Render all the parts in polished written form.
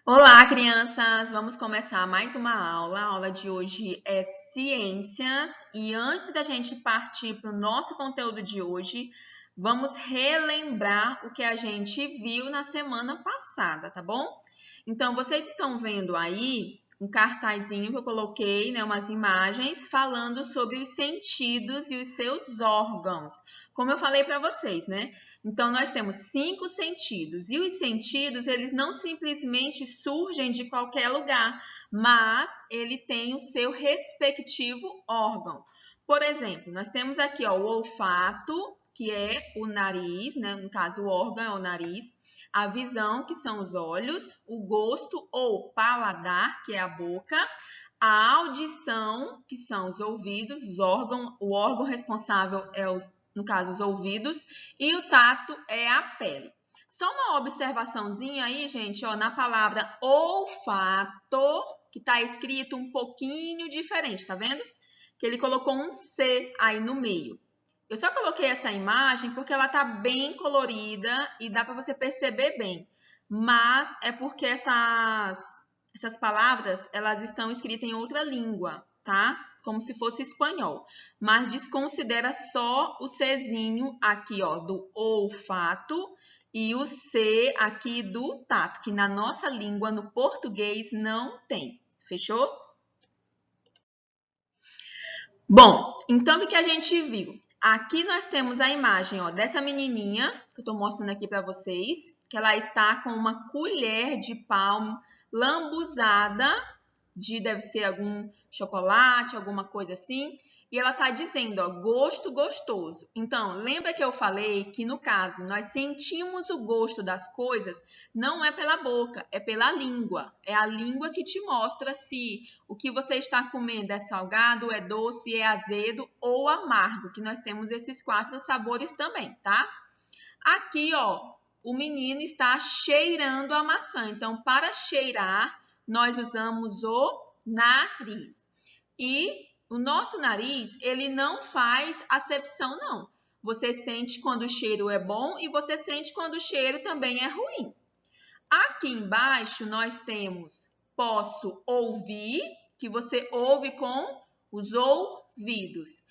Olá, crianças! Vamos começar mais uma aula. A aula de hoje é ciências e antes da gente partir para o nosso conteúdo de hoje, vamos relembrar o que a gente viu na semana passada, tá bom? Então, vocês estão vendo aí um cartazinho que eu coloquei, né, umas imagens falando sobre os sentidos e os seus órgãos. Como eu falei para vocês, né? Então, nós temos 5 sentidos. E os sentidos, eles não simplesmente surgem de qualquer lugar, mas ele tem o seu respectivo órgão. Por exemplo, nós temos aqui ó, o olfato, que é o nariz, né? No caso, o órgão é o nariz. A visão, que são os olhos. O gosto ou paladar, que é a boca. A audição, que são os ouvidos. O órgão responsável é no caso, os ouvidos, e o tato é a pele. Só uma observaçãozinha aí, gente, ó, na palavra olfato, que está escrito um pouquinho diferente, tá vendo? Que ele colocou um C aí no meio. Eu só coloquei essa imagem porque ela tá bem colorida e dá para você perceber bem. Mas é porque essas palavras, elas estão escritas em outra língua, tá? Como se fosse espanhol. Mas desconsidera só o Czinho aqui, ó, do olfato e o C aqui do tato, que na nossa língua, no português, não tem. Fechou? Bom, então o que a gente viu? Aqui nós temos a imagem ó, dessa menininha, que eu estou mostrando aqui para vocês, que ela está com uma colher de pau lambuzada, deve ser algum chocolate, alguma coisa assim, e ela está dizendo, ó, gosto gostoso. Então, lembra que eu falei que no caso nós sentimos o gosto das coisas, não é pela boca, é pela língua. É a língua que te mostra se o que você está comendo é salgado, é doce, é azedo ou amargo, que nós temos esses 4 sabores também, tá? Aqui, ó, o menino está cheirando a maçã. Então, para cheirar, nós usamos o nariz. E o nosso nariz, ele não faz acepção, não. Você sente quando o cheiro é bom e você sente quando o cheiro também é ruim. Aqui embaixo nós temos posso ouvir, que você ouve com os ouvidos.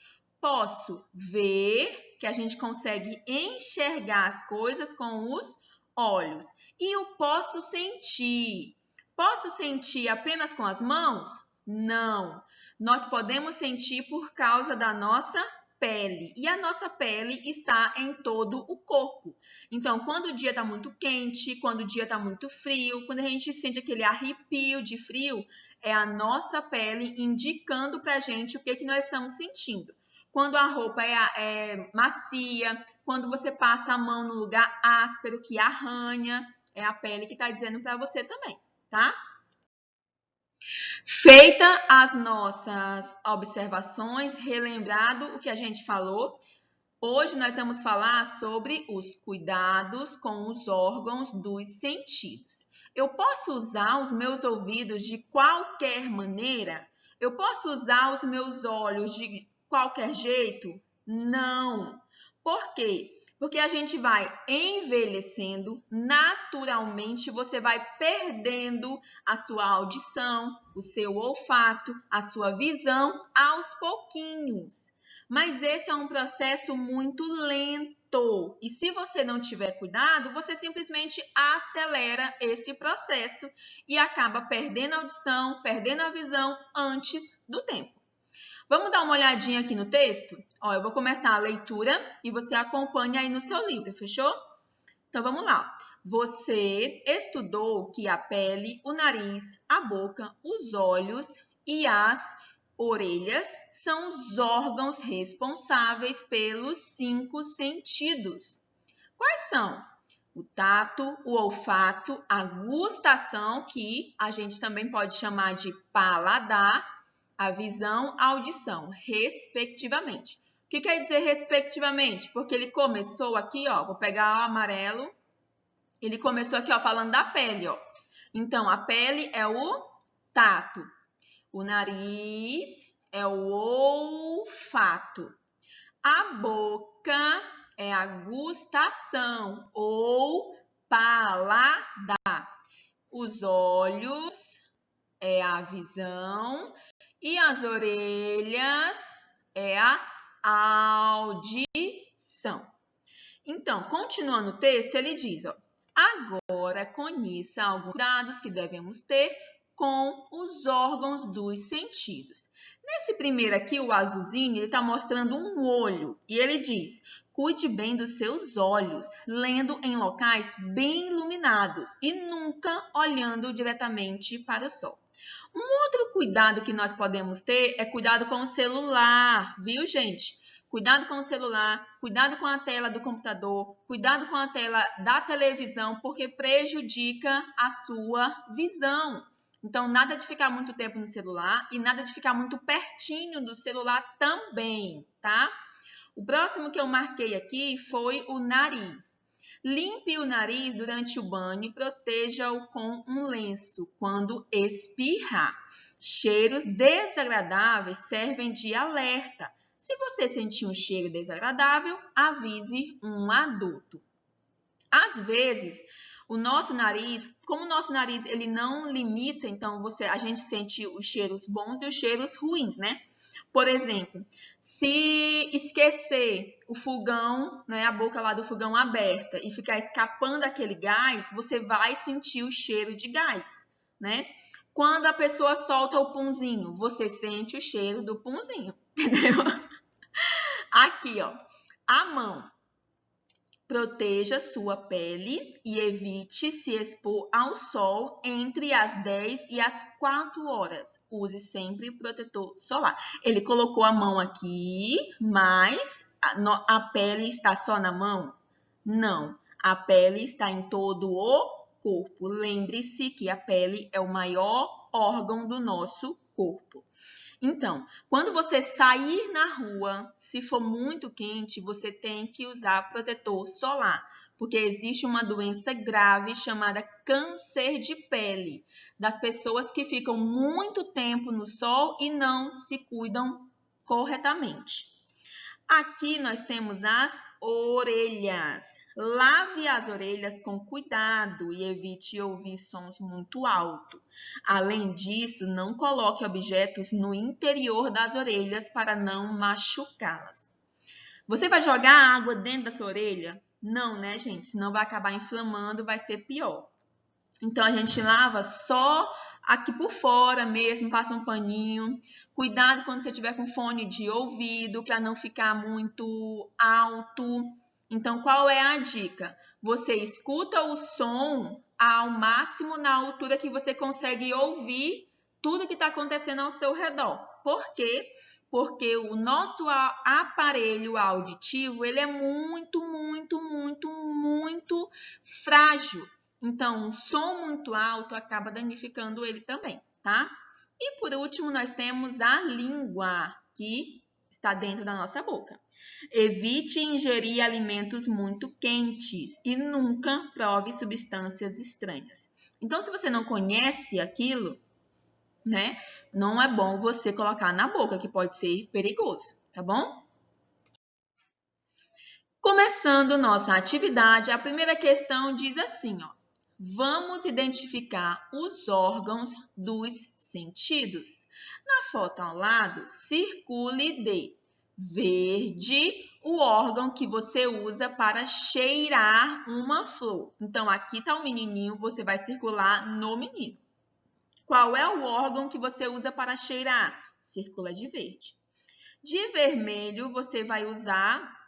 Posso ver, que a gente consegue enxergar as coisas com os olhos. E o posso sentir. Posso sentir apenas com as mãos? Não. Nós podemos sentir por causa da nossa pele. E a nossa pele está em todo o corpo. Então, quando o dia está muito quente, quando o dia está muito frio, quando a gente sente aquele arrepio de frio, é a nossa pele indicando para a gente o que nós estamos sentindo. Quando a roupa é macia, quando você passa a mão no lugar áspero que arranha, é a pele que está dizendo para você também, tá? Feita as nossas observações, relembrado o que a gente falou, hoje nós vamos falar sobre os cuidados com os órgãos dos sentidos. Eu posso usar os meus ouvidos de qualquer maneira? Eu posso usar os meus olhos de qualquer jeito? Não. Por quê? Porque a gente vai envelhecendo, naturalmente você vai perdendo a sua audição, o seu olfato, a sua visão aos pouquinhos. Mas esse é um processo muito lento. E se você não tiver cuidado, você simplesmente acelera esse processo e acaba perdendo a audição, perdendo a visão antes do tempo. Vamos dar uma olhadinha aqui no texto? Ó, eu vou começar a leitura e você acompanha aí no seu livro, fechou? Então vamos lá. Você estudou que a pele, o nariz, a boca, os olhos e as orelhas são os órgãos responsáveis pelos 5 sentidos. Quais são? O tato, o olfato, a gustação, que a gente também pode chamar de paladar, a visão, a audição, respectivamente. O que quer dizer respectivamente? Porque ele começou aqui, ó, vou pegar o amarelo, ele começou aqui, ó, falando da pele, ó. Então, a pele é o tato, o nariz é o olfato, a boca é a gustação ou paladar. os olhos é a visão e as orelhas é a audição. Então, continuando o texto, ele diz, ó, agora conheça alguns cuidados que devemos ter com os órgãos dos sentidos. Nesse primeiro aqui, o azulzinho, ele está mostrando um olho e ele diz, cuide bem dos seus olhos, lendo em locais bem iluminados e nunca olhando diretamente para o sol. Um outro cuidado que nós podemos ter é cuidado com o celular, viu, gente? Cuidado com o celular, cuidado com a tela do computador, cuidado com a tela da televisão, porque prejudica a sua visão. Então, nada de ficar muito tempo no celular e nada de ficar muito pertinho do celular também, tá? O próximo que eu marquei aqui foi o nariz. Limpe o nariz durante o banho e proteja-o com um lenço quando espirrar. Cheiros desagradáveis servem de alerta. Se você sentir um cheiro desagradável, avise um adulto. Às vezes, o nosso nariz, como o nosso nariz ele não limita, então a gente sente os cheiros bons e os cheiros ruins, né? Por exemplo, se esquecer o fogão, né, a boca lá do fogão aberta e ficar escapando aquele gás, você vai sentir o cheiro de gás, né? Quando a pessoa solta o punzinho, você sente o cheiro do punzinho, entendeu? Aqui, ó, a mão. Proteja sua pele e evite se expor ao sol entre as 10 e as 4 horas. Use sempre protetor solar. Ele colocou a mão aqui, mas a pele está só na mão? Não, a pele está em todo o corpo. Lembre-se que a pele é o maior órgão do nosso corpo. Então, quando você sair na rua, se for muito quente, você tem que usar protetor solar, porque existe uma doença grave chamada câncer de pele, das pessoas que ficam muito tempo no sol e não se cuidam corretamente. Aqui nós temos as orelhas. Lave as orelhas com cuidado e evite ouvir sons muito altos. Além disso, não coloque objetos no interior das orelhas para não machucá-las. Você vai jogar água dentro da sua orelha? Não, né, gente? Senão vai acabar inflamando, vai ser pior. Então, a gente lava só aqui por fora mesmo, passa um paninho. Cuidado quando você estiver com fone de ouvido, para não ficar muito alto. Então, qual é a dica? Você escuta o som ao máximo na altura que você consegue ouvir tudo que está acontecendo ao seu redor. Por quê? Porque o nosso aparelho auditivo, ele é muito frágil. Então, um som muito alto acaba danificando ele também, tá? E por último, nós temos a língua, que está dentro da nossa boca. Evite ingerir alimentos muito quentes e nunca prove substâncias estranhas. Então, se você não conhece aquilo, né, não é bom você colocar na boca, que pode ser perigoso, tá bom? Começando nossa atividade, a primeira questão diz assim, ó. Vamos identificar os órgãos dos sentidos. Na foto ao lado, circule de verde o órgão que você usa para cheirar uma flor. Então, aqui está o menininho, você vai circular no menino. Qual é o órgão que você usa para cheirar? Circula de verde. De vermelho, você vai usar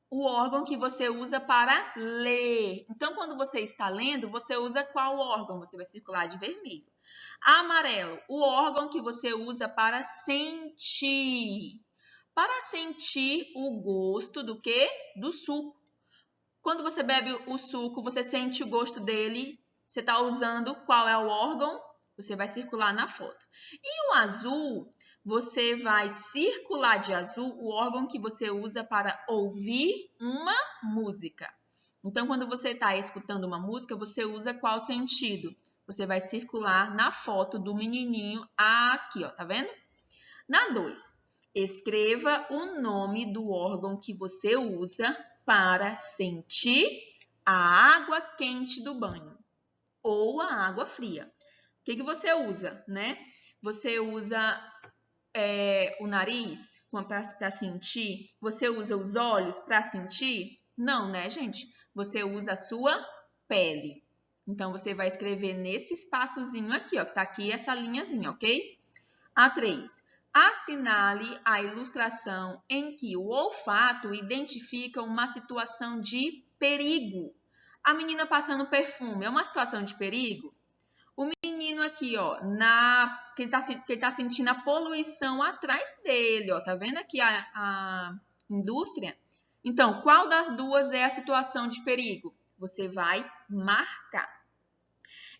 o órgão que você usa para ler. Então, quando você está lendo, você usa qual órgão? Você vai circular de vermelho. Amarelo, o órgão que você usa para sentir. Para sentir o gosto do quê? Do suco. Quando você bebe o suco, você sente o gosto dele. Você está usando qual é o órgão? Você vai circular na foto. E o azul, você vai circular de azul o órgão que você usa para ouvir uma música. Então, quando você está escutando uma música, você usa qual sentido? Você vai circular na foto do menininho aqui, ó, tá vendo? Na 2, escreva o nome do órgão que você usa para sentir a água quente do banho. ou a água fria. O que você usa, né? Você usa o nariz para sentir? Você usa os olhos para sentir? Não, né, gente? Você usa a sua pele. Então, você vai escrever nesse espaçozinho aqui, ó, que tá aqui essa linhazinha, ok? A3. Assinale a ilustração em que o olfato identifica uma situação de perigo. A menina passando perfume é uma situação de perigo? O menino aqui, ó, que ele tá sentindo a poluição atrás dele, ó, tá vendo aqui a indústria? Então, qual das duas é a situação de perigo? Você vai marcar.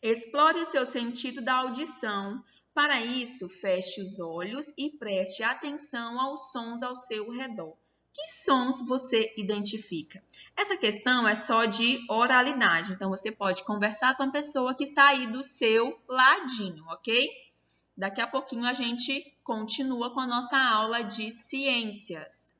Explore o seu sentido da audição. Para isso, feche os olhos e preste atenção aos sons ao seu redor. Que sons você identifica? Essa questão é só de oralidade, então você pode conversar com a pessoa que está aí do seu ladinho, ok? Daqui a pouquinho a gente continua com a nossa aula de ciências.